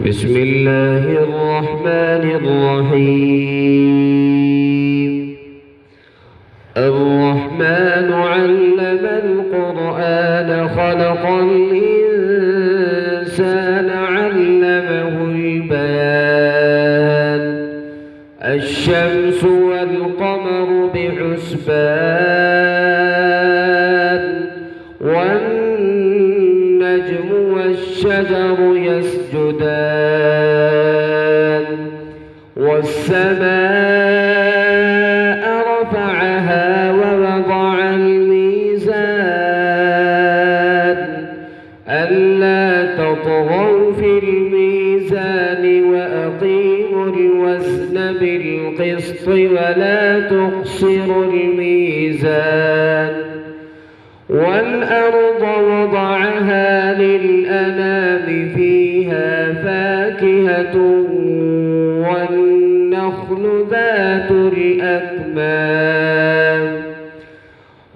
بسم الله الرحمن الرحيم. الرحمن علم القرآن خلق الإنسان علمه البيان. الشمس والقمر بحسبان والنجم والشجر يسجدان والسماء رفعها ووضع الميزان ألا تطغوا في الميزان وأقيموا الوزن بالقسط ولا تخسروا الميزان والأرض وضعها للأنام فيها فاكهة والنخل ذات الأكمام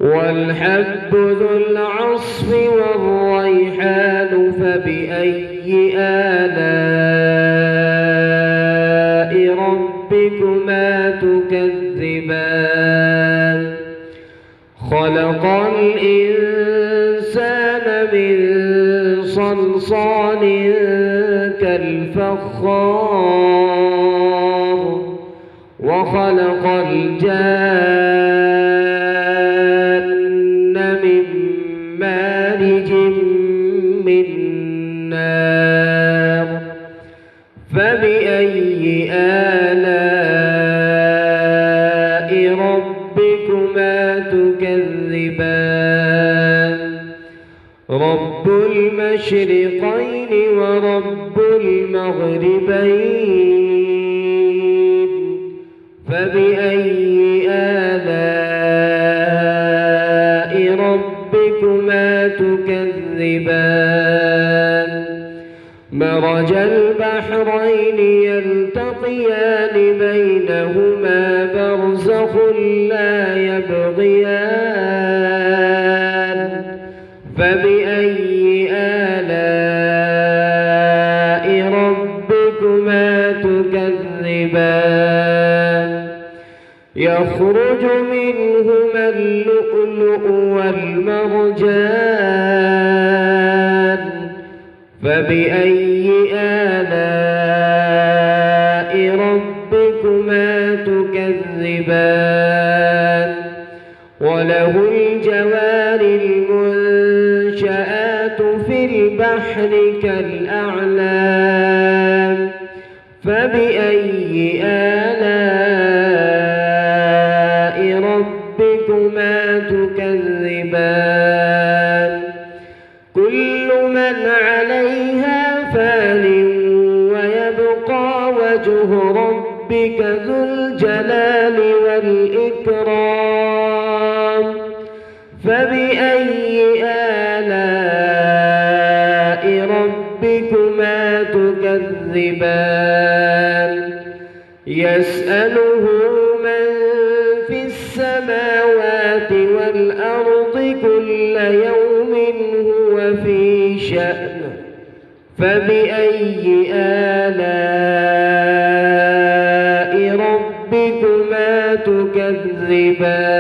والحب ذو العصف والريحان فبأي آلاء ربكما تكذبان خلق الإنسان من صلصال كالفخار وخلق الجان من مارج من نار فبأي آلاء ربكما تكذبان رب المشرقين ورب المغربين فبأي آلاء ربكما تكذبان مرج البحرين يلتقيان بينهما برزخ لا يبغيان فبأي آلاء ربكما تكذبان يخرج منهما اللؤلؤ والمرجان فبأي آلاء ربكما تكذبان وله الجوار المنشآت في البحر كالأعلام فبأي آلاء ربكما تكذبان كل من عليها فان ويبقى وجه ربك ذو الجلال والإكرام فبأي آلاء ربكما تكذبان يسأله من في السماوات والأرض كل يوم هو في شأن فبأي آلاء ربكما تكذبان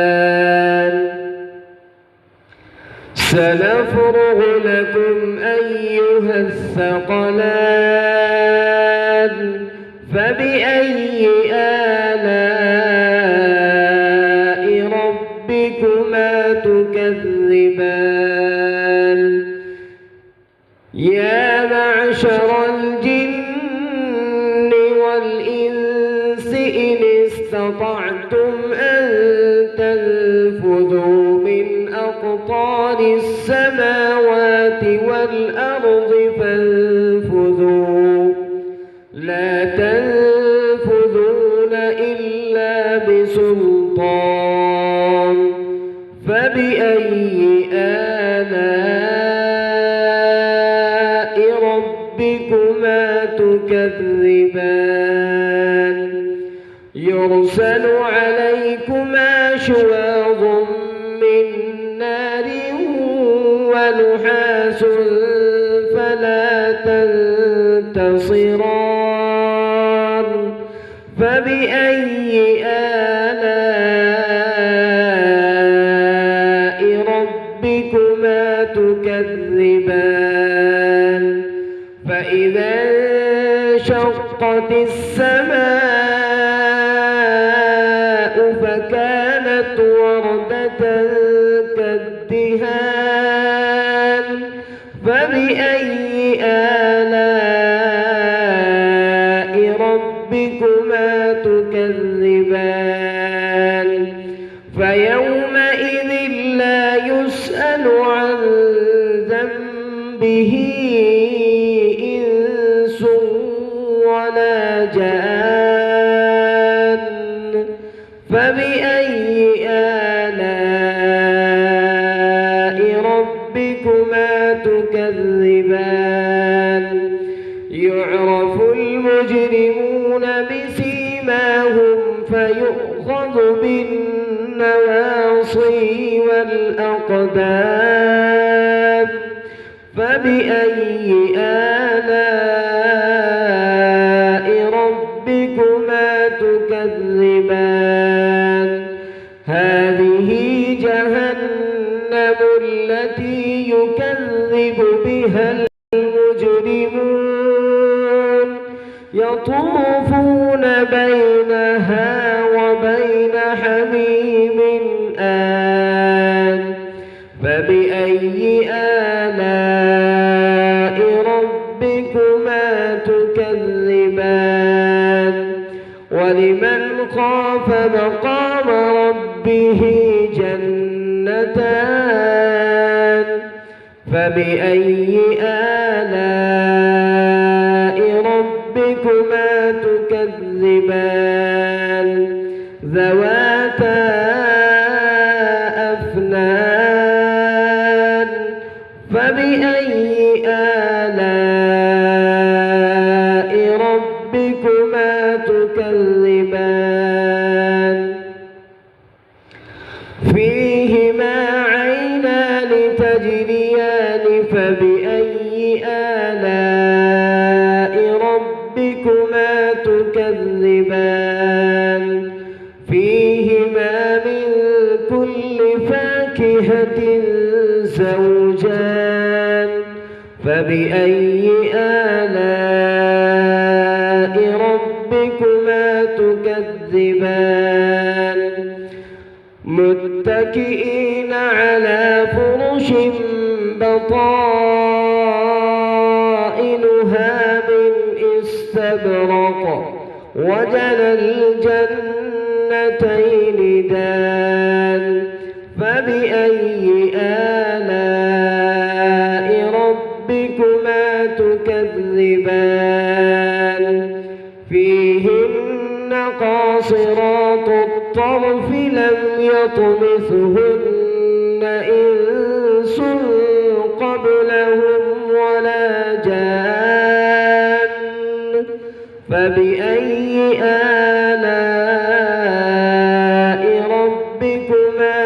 سنفرغ لكم أيها الثقلان فبأي آلاء ربكما تكذبان يا معشر الجن والإنس إن استطعتم أن تنفذوا من أقطار السماوات والأرض فانفذوا لا تنفذون إلا بسلطان فبأي آلاء ربكما تكذبان يرسل عليكما شواظ من نار ونحاس فلا تنفذون ينتصران فبأي آلاء ربكما تكذبان فإذا انشقت السماء فكانت وردة كالدهان فبأي آلاء ربكما تكذبان فيومئذ لا يسأل عن ذنبه إنس ولا جان فبأي آلاء ربكما تكذبان يعرف المجرمون بسيماهم فيؤخذ بالنواصي والأقدام فبأي آلاء ربكما تكذبان هذه جهنم التي يكذب بها المجرمون يطوفون بينها وبين حميم آن فبأي آلاء ربكما تكذبان ولمن خاف مقام ربه جنتان فبأي آلاء ربكما تكذبان ذواتا أفنان فبأي آلاء ربكما تكذبان فيهما عينان تجريان فبأي آلاء ربكما تكذبان فيهما من كل فاكهة زوجان فبأي آلاء ربكما تكذبان متكئين على فرش بطائنها من استبرق وجنى الجنتين دان فبأي آلاء ربكما تكذبان فيهن قاصرات الطرف لم يطمثهن إنس قبلهم ولا جان فبأي آلاء ربكما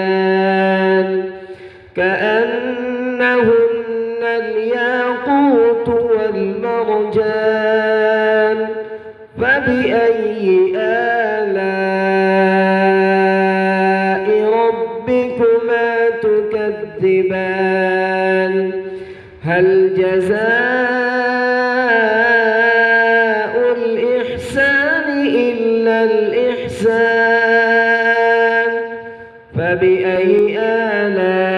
تكذبان كأنهن الياقوت والمرجان فبأي آلاء ربكما تكذبان هل جزاء الإحسان إلا الإحسان فبأي آلاء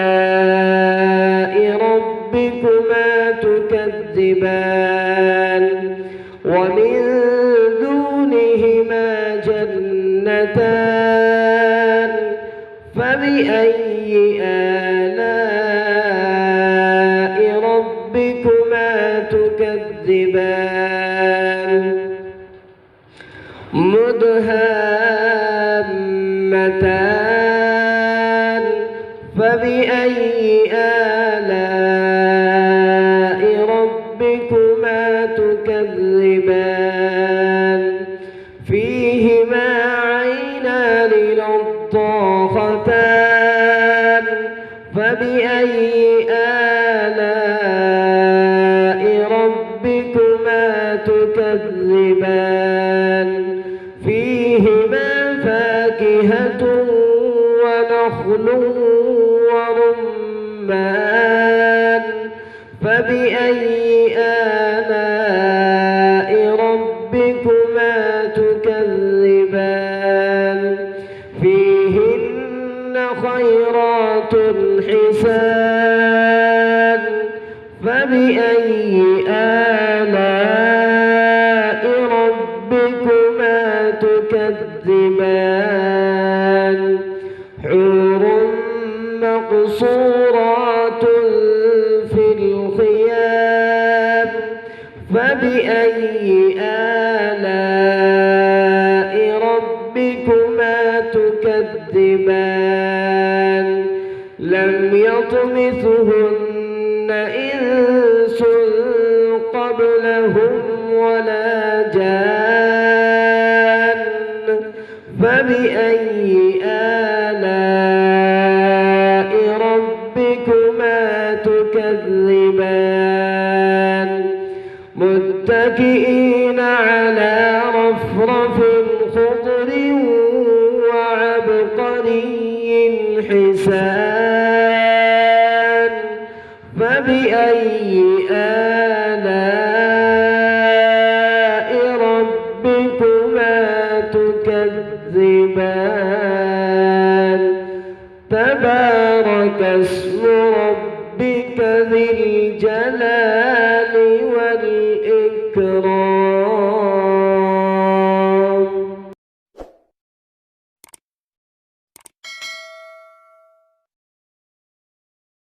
ربكما تكذبان ومن دونهما جنتان فبأي آلاء ربكما تكذبان مدهامتان فبأي آلاء ربكما تكذبان فيهما عينان نضاختان فبأي آلاء تكذبان فيهما فاكهة ونخل ورمان فبأي آلاء ربكما تكذبان فيهن خيرات حسان فبأي آلاء ربكما تكذبان حور مقصورات في الخيام فبأي آلاء ربكما تكذبان لم يطمثهن إنس قبلهم ولا جان فبأي آلاء ربكما تكذبان متكئين على رفرف خضر وعبقري حسان فبأي آلاء